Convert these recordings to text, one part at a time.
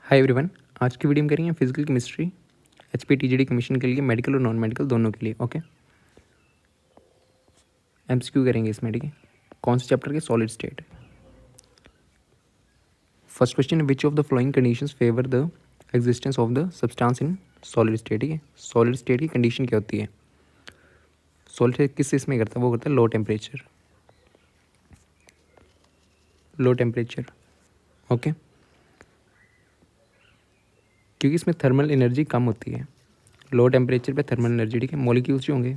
Hi everyone. आज की video में करेंगे फिजिकल केमिस्ट्री HPTGD कमीशन के लिए मेडिकल और नॉन मेडिकल दोनों के लिए। ओके, MCQ करेंगे इसमें। ठीक है, कौन से चैप्टर के? Solid state. First question, which of the flowing conditions favour the existence of the substance in solid state. ठीक है, सॉलिड स्टेट की कंडीशन क्या होती है? सॉलिड स्टेट किस इसमें करता है? वो करता है low temperature. Low temperature, okay, क्योंकि इसमें थर्मल एनर्जी कम होती है। लो टेम्परेचर पे थर्मल एनर्जी, ठीक है, मॉलिक्यूल्स जो होंगे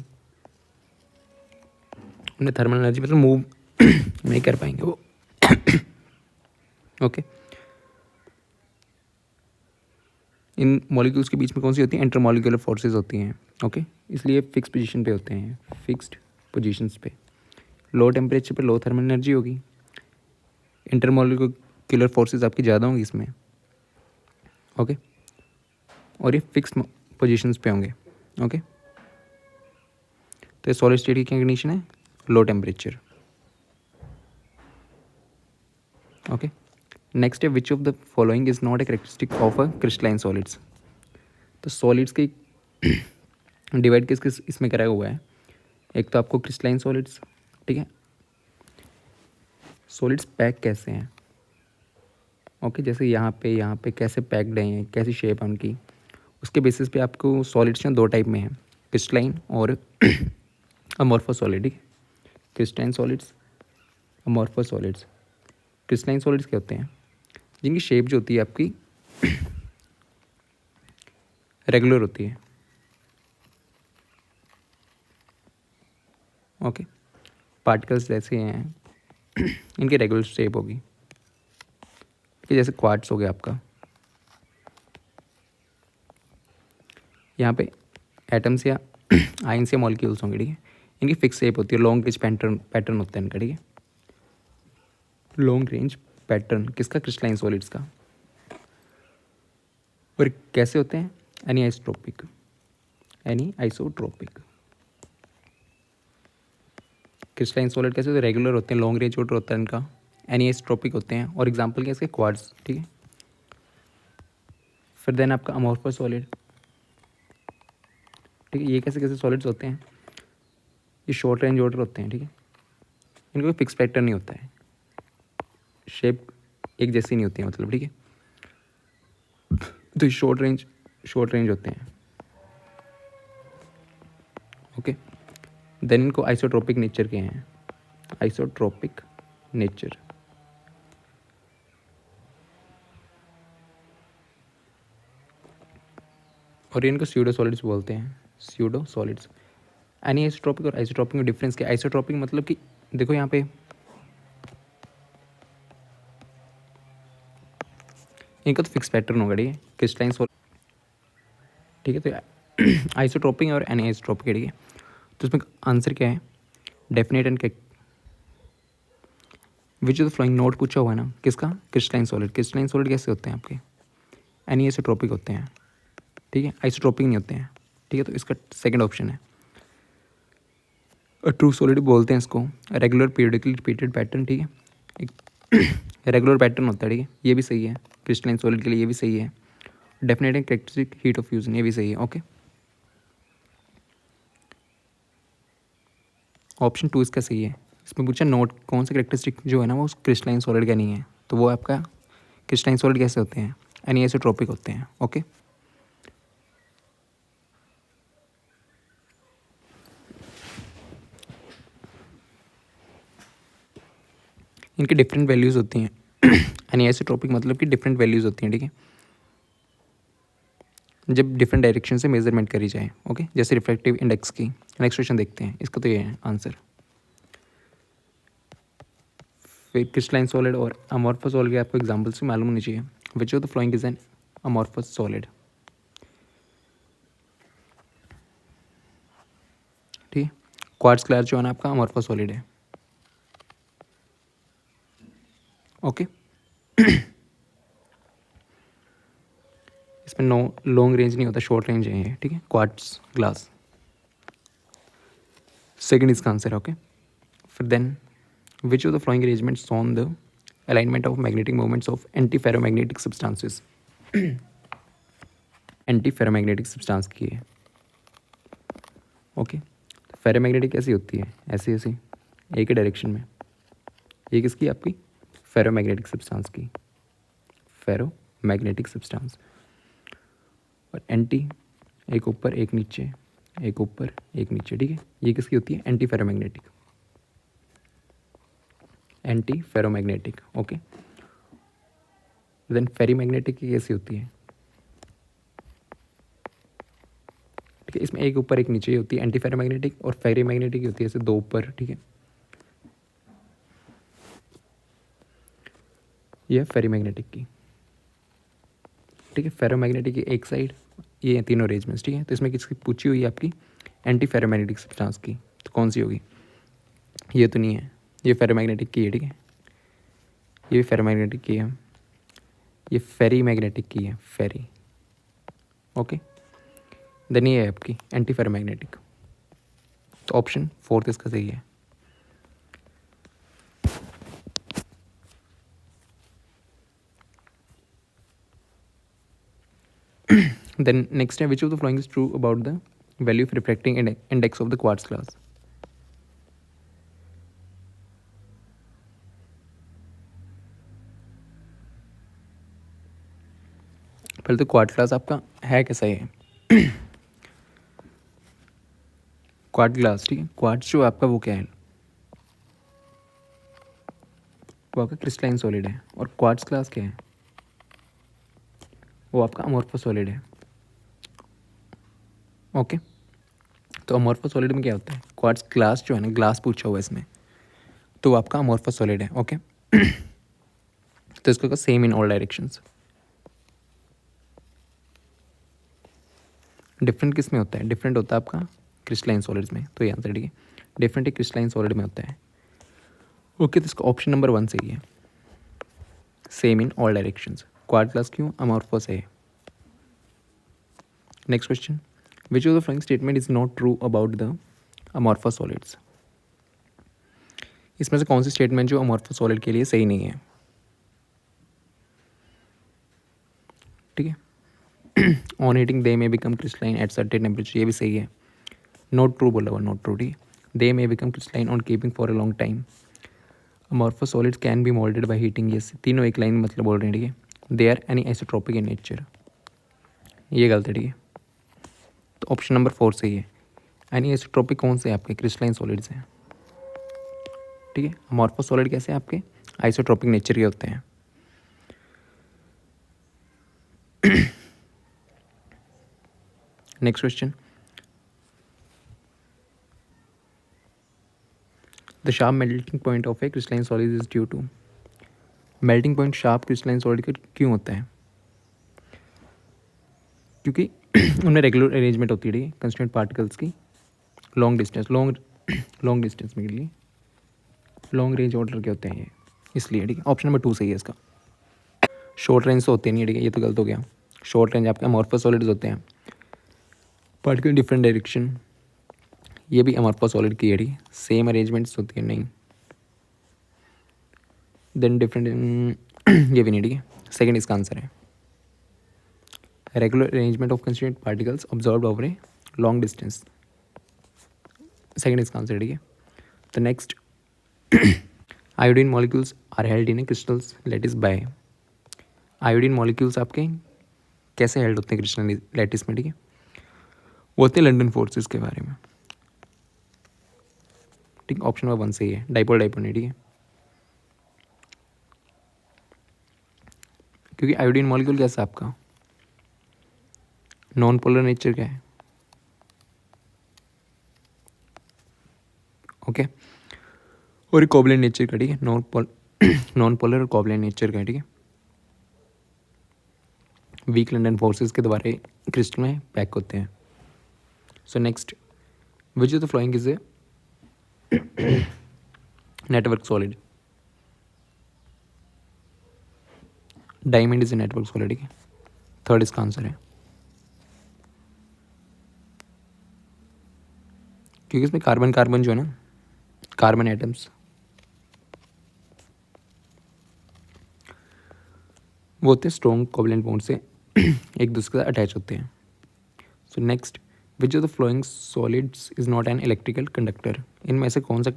उन्हें थर्मल एनर्जी मतलब मूव नहीं कर पाएंगे वो। ओके, इन मॉलिक्यूल्स के बीच में कौन सी होती है? इंटरमॉलिक्यूलर फोर्सेस होती हैं। ओके, इसलिए फिक्स पोजीशन पे होते हैं, फिक्स्ड पोजीशंस पे। लो टेम्परेचर पे लो थर्मल एनर्जी होगी, इंटरमॉलिक्यूलर फोर्सेस आपकी ज़्यादा होंगी इसमें। ओके, और ये फिक्स पोजीशंस पे होंगे। ओके, तो सॉलिड स्टेट की क्या कंडीशन है? Low temperature. ओके, नेक्स्ट है विच of the following is not a characteristic of a crystalline solids. तो सॉलिड्स की डिवाइड किस किस इसमें करा हुआ है? एक तो आपको क्रिस्टलाइन सॉलिड्स, ठीक है, सॉलिड्स पैक कैसे हैं। ओके, जैसे यहाँ पे कैसे पैक्ड हैं, कैसी शेप है उनकी, उसके बेसिस पे आपको सॉलिड्स ना दो टाइप में हैं, क्रिस्टलाइन और अमॉर्फस सॉलिड। ठीक है, crystalline solids, amorphous solids. Crystalline solids क्या होते हैं? जिनकी शेप जो होती है आपकी रेगुलर होती है। ओके, पार्टिकल्स जैसे हैं इनकी रेगुलर शेप होगी। ठीक है, जैसे क्वार्ट्स हो गया आपका, यहाँ पे एटम्स या आयंस या मॉलिक्यूल्स होंगे। ठीक है, इनकी फिक्स शेप होती है, लॉन्ग रेंज पैटर्न होता है इनका। ठीक है, लॉन्ग रेंज पैटर्न किसका? क्रिस्टलाइन सॉलिड्स का। और कैसे होते हैं? एनीआइसोट्रोपिक। एनीआइसोट्रोपिक क्रिस्टलाइन सॉलिड कैसे होते हैं? रेगुलर होते हैं, लॉन्ग रेंज ऑर्डर होता है इनका, एनीआइसोट्रोपिक होते हैं। और एग्जांपल क्या है इसके? क्वार्ट्स। ठीक है, फिर देन आपका अमॉर्फस सॉलिड। ठीक है, ये कैसे कैसे सॉलिड्स होते हैं? ये शॉर्ट रेंज ऑर्डर होते हैं। ठीक है, इनका कोई फिक्स पैटर्न नहीं होता है, शेप एक जैसी नहीं होती है मतलब। ठीक है, तो शॉर्ट रेंज होते हैं। ओके, देन इनको आइसोट्रोपिक नेचर के हैं, आइसोट्रोपिक नेचर। और इनको स्यूडो सॉलिड्स बोलते हैं, स्यूडो सॉलिड्स। एनीआइसोट्रोपिक और आइसोट्रोपिक में डिफरेंस क्या है? आइसोट्रोपिक मतलब कि देखो यहाँ पे इनका तो फिक्स पैटर्न होगा। ठीक है, क्रिस्टलाइन सॉलिड। ठीक है, तो आइसोट्रोपिक और एनीआइसोट्रोपिक। ठीक है, तो इसमें आंसर क्या है? Definite and which of the flowing note पूछा हुआ है ना, किसका? Crystalline solid. क्रिस्टलाइन सॉलिड कैसे होते हैं आपके? एनीआइसोट्रोपिक होते हैं। ठीक है, आइसोट्रोपिक नहीं होते हैं। ठीक है, तो इसका सेकंड ऑप्शन है। ट्रू सॉलिड बोलते हैं इसको, रेगुलर पीरियडिकली रिपीटेड पैटर्न। ठीक है, एक रेगुलर पैटर्न होता है। ठीक है, ये भी सही है क्रिस्टलाइन सॉलिड के लिए, ये भी सही है। Definite and characteristic heat of fusion, ये भी सही है। ओके, ऑप्शन 2 इसका सही है। इसमें पूछा नोट कौन सा कैरेक्टरिस्टिक जो है ना वो क्रिस्टलाइन सॉलिड का नहीं है, तो वो आपका क्रिस्टलाइन सॉलिड कैसे होते हैं? एनीआइसोट्रोपिक होते हैं। ओके, इनकी डिफरेंट वैल्यूज़ होती हैं। एनीआइसोट्रोपिक मतलब कि डिफरेंट वैल्यूज़ होती हैं। ठीक है, जब डिफरेंट डायरेक्शन से मेजरमेंट करी जाए। ओके, जैसे रिफ्रैक्टिव इंडेक्स की। नेक्स्ट क्वेश्चन देखते हैं, इसका तो ये है आंसर। फिर क्रिस्टलाइन सॉलिड और अमॉर्फस सॉलिड के आपको एग्जांपल से मालूम होनी चाहिए। विच of the following is an amorphous solid. ठीक है, क्वार्ट्ज क्लास जो है ना आपका अमॉर्फस सॉलिड है। ओके, इसमें नो लॉन्ग रेंज नहीं होता, शॉर्ट रेंज है ये। ठीक है, क्वार्ट्ज ग्लास सेकंड इसका आंसर है। ओके, फिर then which of the flowing arrangements on the alignment of magnetic movements of anti ferromagnetic substances. Anti ferromagnetic substance की है। ओके, तो फेरोमैग्नेटिक कैसी होती है, ऐसी ऐसी एक ही डायरेक्शन में। ये किसकी, आपकी फेरोमैग्नेटिक सब्सटेंस की, फेरोमैग्नेटिक सब्सटेंस। और एंटी, एक ऊपर एक नीचे, एक ऊपर एक नीचे, ठीक है। ये किसकी होती है, antiferromagnetic, antiferromagnetic. Okay, then ferrimagnetic की कैसी होती है, ठीक है। इसमें एक ऊपर एक नीचे होती है एंटी फेरोमैग्नेटिक, और फेरीमैग्नेटिक की होती है ऐसे दो ऊपर, ठीक है। ये फेरीमैग्नेटिक की, ठीक है। फेरोमैग्नेटिक की एक साइड, ये हैं तीनों अरेंजमेंट्स, ठीक है। तो इसमें किसकी पूछी हुई है, आपकी एंटी फेरोमैग्नेटिक सब्सटेंस की, तो कौन सी होगी, ये तो नहीं है, ये फेरोमैग्नेटिक की है, ठीक है। ये भी फेरोमैग्नेटिक की है, ये फेरीमैग्नेटिक की है, फेरी। ओके, देन ये है आपकी एंटी फेरोमैग्नेटिक। तो ऑप्शन फोर्थ इसका सही है। देन नेक्स्ट है, विच of the following is true about the value of refracting index of the quartz glass. पहले तो क्वार्ट्ज ग्लास आपका है कैसा है, क्वार्ट्ज ग्लास, ठीक है। क्वार्ट्ज जो आपका वो क्या है, वो आपका क्रिस्टलाइन सॉलिड है। और क्वार्ट्ज ग्लास क्या है, वो आपका अमोर्फस सॉलिड है। ओके, तो अमोर्फस सॉलिड में क्या होता है, क्वार्ट्ज ग्लास जो है ना, ग्लास पूछा हुआ है इसमें, तो वो आपका अमोर्फस सॉलिड है। ओके, तो इसका same in all directions. Different किस में होता है, डिफरेंट होता है आपका क्रिस्टलाइन सॉलिड्स में, तो ये आंसर, ठीक है। डिफरेंट एक क्रिस्टलाइन सॉलिड में होता है। ओके, तो इसका ऑप्शन नंबर 1 सही है, same in all directions. Quartz glass क्यों, अमोर्फस है। Next question, which of the following statement is not true about the amorphous solids. इसमें से कौन सी स्टेटमेंट जो अमोर्फस सॉलिड के लिए सही नहीं है, ठीक है। On heating they may become crystalline at certain temperature, ये भी सही है। नॉट ट्रू बोला हुआ, नॉट ट्रू, ठीक है। They may become crystalline on keeping for a long time. Amorphous solids can be moulded by heating, ये तीनों एक लाइन में मतलब बोल रहे हैं, ठीक है। They are anisotropic in nature, ये गलत है, ठीक है। तो ऑप्शन नंबर 4 सही है। एनी आइसोट्रोपिक कौन से आपके, क्रिस्टलाइन सॉलिड्स हैं, ठीक है। अमोर्फस सॉलिड कैसे आपके आइसोट्रोपिक नेचर के होते हैं। Next question, the sharp melting point of a crystalline solid is due to. Melting point sharp crystalline solid का क्यों होता है, क्योंकि उनमें रेगुलर अरेंजमेंट होती है, ठीक है, कंस्टिट्यूएंट पार्टिकल्स की लॉन्ग डिस्टेंस, लॉन्ग डिस्टेंस में के लिए लॉन्ग रेंज ऑर्डर के होते हैं ये, इसलिए, ठीक है। ऑप्शन नंबर 2 सही है इसका। शॉर्ट रेंज तो होते नहीं है, ठीक है, ये तो गलत हो गया। शॉर्ट रेंज आपके अमोर्फस सॉलिड्स होते हैं, पार्टिकल डिफरेंट डायरेक्शन, ये भी अमोर्फस सॉलिड की है, ठीक है। सेम अरेंजमेंट्स होती है नहीं, देन डिफरेंट, ये भी नहीं, ठीक है। सेकंड इसका आंसर है, regular arrangement of constituent particles observed over a long distance, second इसका आंसर, ठीक है। तो next, iodine molecules are held in a crystals lattice by. Iodine molecules आपके कैसे हेल्ड होते हैं क्रिस्टल लैटिस में, ठीक है। वो होते हैं लंडन फोर्सेस के बारे में, ठीक है। ऑप्शन नंबर 1 सही है, डाइपोल डाइपोल नहीं, ठीक है। क्योंकि आयोडीन मॉलिक्यूल कैसा आपका नॉन पोलर नेचर का है, ओके। और कोवलेंट नेचर का, ठीक है। नॉन पोलर और कोवलेंट नेचर का, ठीक है। वीक लंडन फोर्सेस के द्वारा क्रिस्टल में पैक होते हैं। So next, which is the following is a network solid. Diamond is a network solid, ठीक है। थर्ड इसका आंसर है, क्योंकि इसमें कार्बन कार्बन जो है ना, कार्बन एटम्स वो होते हैं स्ट्रॉन्ग कोवलेंट बॉन्ड से एक दूसरे के साथ अटैच होते हैं। So next, which of the flowing solids is not an electrical conductor? इनमें से कौन सा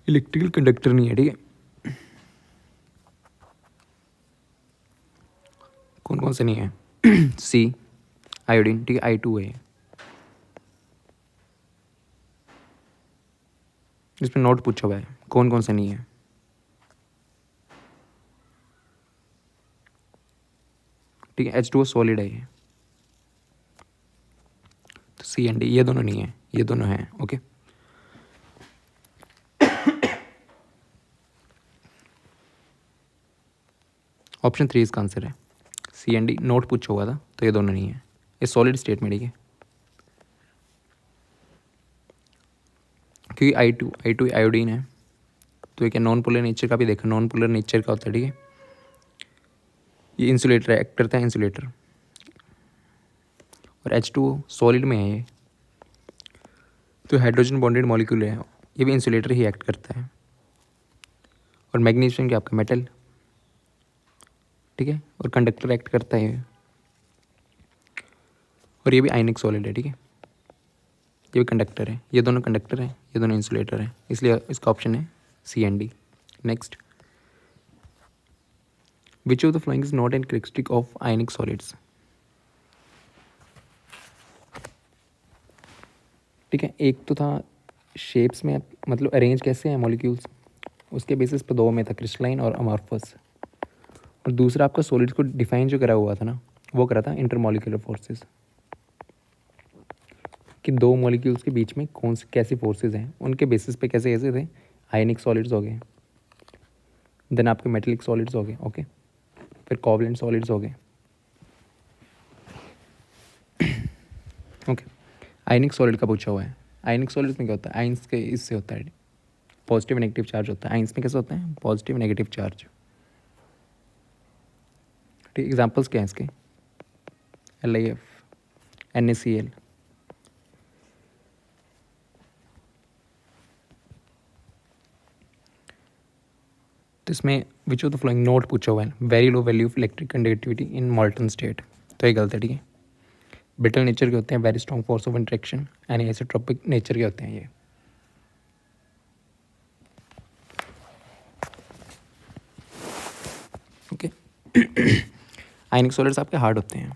इलेक्ट्रिकल कंडक्टर नहीं है? ठीक है, कौन कौन से नहीं है? सी आयोडीन, ठीक है, I2 है। इसमें नोट पूछा हुआ है कौन कौन से नहीं है। ठीक है, H2O सॉलिड है ये, तो सी एंड डी ये दोनों नहीं है, ये दोनों हैं। ओके, ऑप्शन 3 इसका आंसर है, सी एंड डी। नोट पूछा हुआ था तो ये दोनों नहीं है, ये सॉलिड स्टेट में। ठीक है, क्योंकि आई टू आयोडीन है, तो ये क्या नॉन पोलर नेचर का भी देखा, नॉन पोलर नेचर का होता है। ठीक है, ये इंसुलेटर एक्ट करता है, इंसुलेटर। और H2O सॉलिड में है ये, तो हाइड्रोजन बॉन्डेड मॉलिक्यूल है, ये भी इंसुलेटर ही एक्ट करता है। और मैग्नीशियम क्या आपका मेटल, ठीक है, और कंडक्टर एक्ट करता है ये। और ये भी आयनिक सॉलिड है। ठीक है, ये भी कंडक्टर है, ये दोनों कंडक्टर हैं, ये दोनों इंसुलेटर हैं, इसलिए इसका ऑप्शन है C and D. Next, which of the following is not an characteristic of ionic solids? ठीक है, एक तो था शेप्स में, मतलब अरेंज कैसे हैं मॉलिक्यूल्स, उसके बेसिस पर दो में था, क्रिस्टलाइन और अमॉर्फस। और दूसरा आपका सॉलिड्स को डिफाइन जो करा हुआ था ना, वो करा था इंटरमॉलिक्यूलर फोर्सेस, कि दो मॉलिक्यूल्स के बीच में कौन से कैसी फोर्सेस हैं, उनके बेसिस पे कैसे कैसे थे। आयनिक सॉलिड्स हो गए, देन आपके मेटेलिक सॉलिड्स हो गए, ओके, फिर कोवलेंट सॉलिड्स हो गए। ओके, आयनिक सॉलिड का पूछा हुआ है। आयनिक सॉलिड्स में क्या होता है, आयंस के इससे होता है, पॉजिटिव नेगेटिव चार्ज होता है। आयंस में कैसे होता है, पॉजिटिव नेगेटिव चार्ज। ठीक, एग्जाम्पल्स क्या हैं इसके, LiF, NaCl। तो इसमें विच ऑफ द फ्लोइंग नोट पूछा हुआ है, very low value of electric conductivity in मॉल्टन state, तो ये गलत है। ठीक है, ब्रिटल नेचर के होते हैं, very strong force of interaction, and isotropic nature के होते हैं ये। ओके, आयनिक सॉलिड्स आपके हार्ड होते हैं,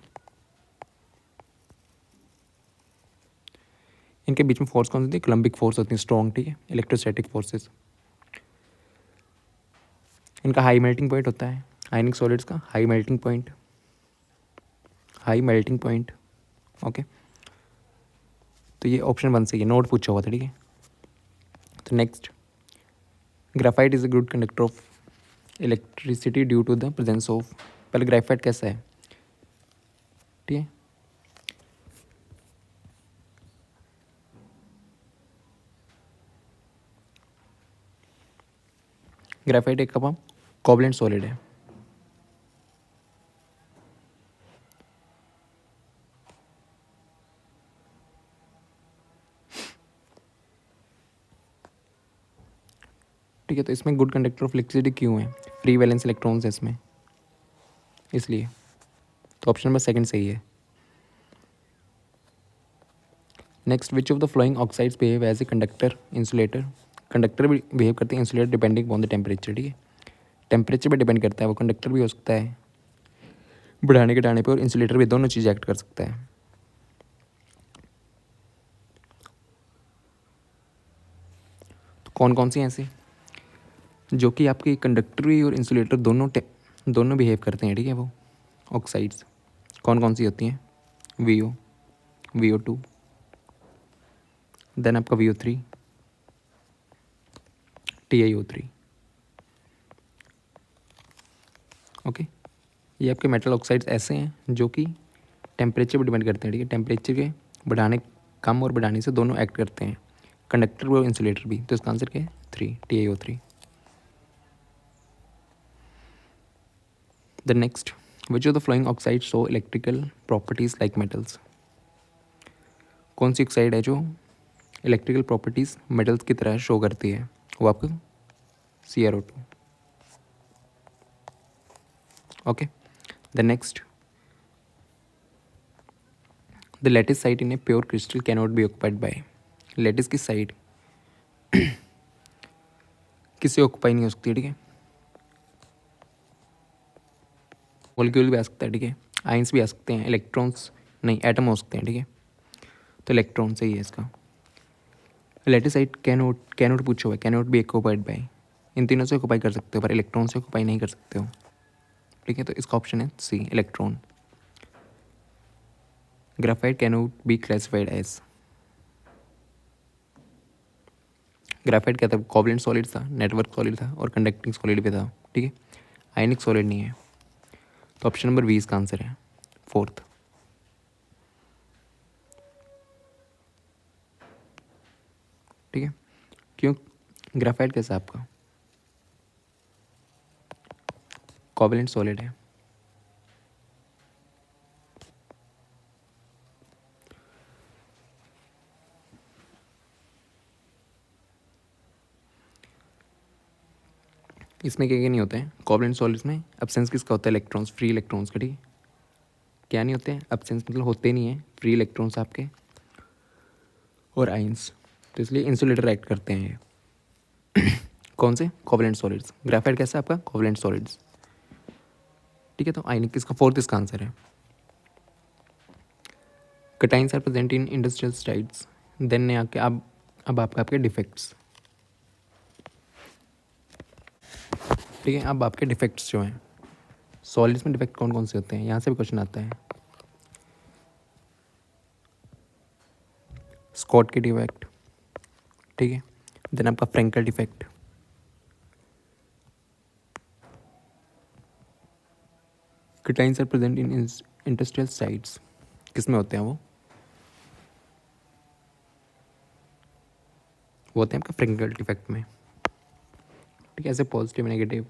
इनके बीच में फोर्स कौन सी होती है, कोलम्बिक फोर्स होती है, स्ट्रॉन्ग। ठीक है, इलेक्ट्रोस्टैटिक फोर्सेस। इनका हाई मेल्टिंग पॉइंट होता है, आयनिक सॉलिड्स का high melting point, high melting point. Okay, तो ये ऑप्शन 1 से ये नोट पूछा हुआ था। ठीक है, तो next, graphite is a good conductor of electricity due to the presence of, पहले ग्राफाइट कैसा है? ठीक है, ग्राफाइट एक कप कोवलेंट सॉलिड है। ठीक है, तो इसमें गुड कंडक्टर ऑफ इलेक्ट्रिसिटी क्यों है, फ्री वैलेंस इलेक्ट्रॉन्स है इसमें, इसलिए। तो ऑप्शन नंबर 2 सही है। Next, which of the following oxides behave as a conductor insulator? Conductor भी बिहेव करते हैं, insulator depending on the temperature. ठीक है, टेम्परेचर पे डिपेंड करता है, वो कंडक्टर भी हो सकता है बढ़ाने घटाने पे, और इंसुलेटर भी, दोनों चीज़ एक्ट कर सकता है। तो कौन कौन सी हैं ऐसी जो कि आपके कंडक्टर भी और इंसुलेटर दोनों बिहेव करते हैं? ठीक है, वो ऑक्साइड्स कौन कौन सी होती हैं, VO, VO2, देन आपका VO3, TiO3। ओके, ये आपके मेटल ऑक्साइड्स ऐसे हैं जो कि टेम्परेचर पर डिपेंड करते हैं। ठीक है, टेम्परेचर के बढ़ाने, कम और बढ़ाने से दोनों एक्ट करते हैं, कंडक्टर और इंसुलेटर भी। तो इसका आंसर क्या है, 3, TiO3। The next, which of the flowing oxide show electrical properties like metals? कौन सी ऑक्साइड है जो इलेक्ट्रिकल प्रॉपर्टीज़ मेटल्स की तरह शो करती है? वो आपका CrO2। Okay, the next, the lattice site in a pure crystal cannot be occupied by. Lattice की साइड किससे ऑक्यूपाई नहीं हो सकती है, ठीक है। मॉलिक्यूल भी आ सकता है, ठीक है, आइंस भी आ सकते हैं, इलेक्ट्रॉन्स नहीं, एटम हो सकते हैं, ठीक है। तो इलेक्ट्रॉन सही है इसका। लेटिसाइट कैनोट पूछो है, कैनोट भी ऑक्यूपाइड बाय, इन तीनों से ऑक्यूपाई कर सकते हो पर इलेक्ट्रॉन से ऑक्यूपाई नहीं कर सकते हो, ठीक है। तो इसका ऑप्शन है C, electron. Graphite cannot be classified as, graphite क्या था, कोवलेंट सॉलिड था, नेटवर्क सॉलिड था और कंडक्टिंग सॉलिड भी था, ठीक है। आयनिक सॉलिड नहीं है। तो ऑप्शन नंबर बी इसका आंसर है, फोर्थ। ठीक है, क्यों ग्राफाइट कैसा है आपका, कोवलेंट सॉलिड है। इसमें क्या क्या नहीं होते हैं कोवलेंट सॉलिड्स में, एब्सेंस किसका होता है, इलेक्ट्रॉन्स, फ्री इलेक्ट्रॉन्स का, ठीक है। क्या नहीं होते हैं, एब्सेंस मतलब होते नहीं है, फ्री इलेक्ट्रॉन्स आपके और आइंस, तो इसलिए इंसुलेटर एक्ट करते हैं ये। कौन से, कोवलेंट सॉलिड्स। ग्राफाइट कैसा है आपका, कोवलेंट सॉलिड्स, ठीक है। तो आयनिक किसका, फोर्थ इसका आंसर है। Cations are present in industrial styles, then ने आके अब आपका आपके डिफेक्ट्स, ठीक है। अब आपके डिफेक्ट्स जो हैं सॉलिड्स में, डिफेक्ट कौन कौन से होते हैं, यहाँ से भी क्वेश्चन आता है। स्कॉट के डिफेक्ट, ठीक है। देन आपका Frenkel defect, cations are present in industrial sites, किस में होते हैं वो होते हैं आपका फ्रैंकल डिफेक्ट में, ठीक है। ऐसे positive negative,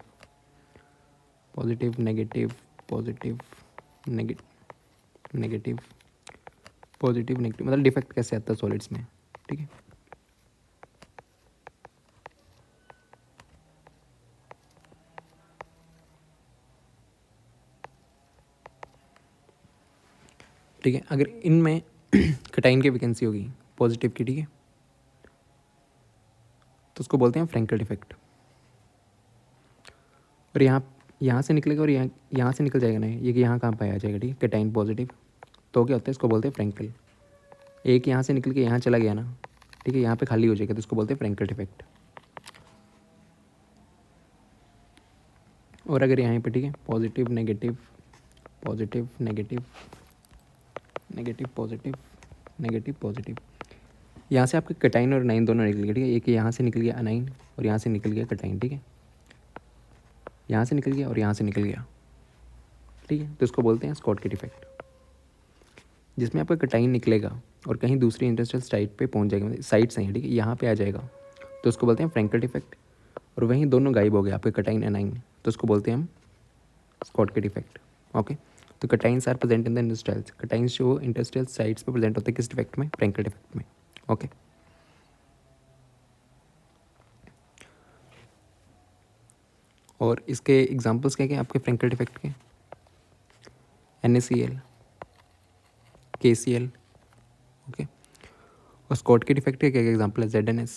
positive negative, positive negative, positive negative, मतलब डिफेक्ट कैसे आता है सॉलिड्स में, ठीक है। ठीक है, अगर इनमें कटाइन की वैकेंसी होगी पॉजिटिव की, ठीक है, तो उसको बोलते हैं फ्रैंकल डिफेक्ट। और यहाँ से निकलेगा और यहाँ से निकल जाएगा ना, ये कि यहाँ कहाँ पाया जाएगा, ठीक है, कटाइन पॉजिटिव, तो क्या होता है, इसको बोलते हैं फ्रैंकल। एक यहाँ से निकल के यहाँ चला गया ना, ठीक है, यहाँ पे खाली हो जाएगा, तो इसको बोलते हैं फ्रैंकल डिफेक्ट। और अगर यहाँ पे, ठीक है, positive negative, positive negative, negative positive, negative positive, यहाँ से आपके कटाइन और अनाइन दोनों निकल गए, ठीक है। एक यहाँ से निकल गया अनाइन और यहाँ से निकल गया कटाइन, ठीक है। यहाँ से निकल गया और यहाँ से निकल गया, ठीक है। तो इसको बोलते हैं स्कॉट के डिफेक्ट, जिसमें आपका कटाइन निकलेगा और कहीं दूसरी इंडस्ट्रियल साइट पे पहुँच जाएगा, मतलब साइट्स हैं, ठीक है, यहाँ पे आ जाएगा, तो उसको बोलते हैं फ्रैंकल डिफेक्ट। और वहीं दोनों गायब हो गए आपके कटाइन अनाइन, तो उसको बोलते हैं हम स्कॉट के डिफेक्ट। ओके, तो cations are present in the industrials, cations जो इंडस्ट्रियल साइट्स पे प्रेजेंट होते हैं किस डिफेक्ट में, फ्रैंकल डिफेक्ट में। ओके, और इसके एग्जांपल्स क्या क्या आपके फ्रैंकल डिफेक्ट के, NaCl, KCl, ओके। और स्कॉट के डिफेक्ट के क्या क्या एग्जांपल है, ZnS,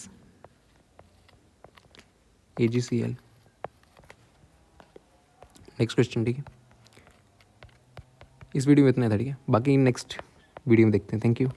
AgCl। नेक्स्ट क्वेश्चन, ठीक है, इस वीडियो में इतना था, ठीक है, बाकी नेक्स्ट वीडियो में देखते हैं। Thank you.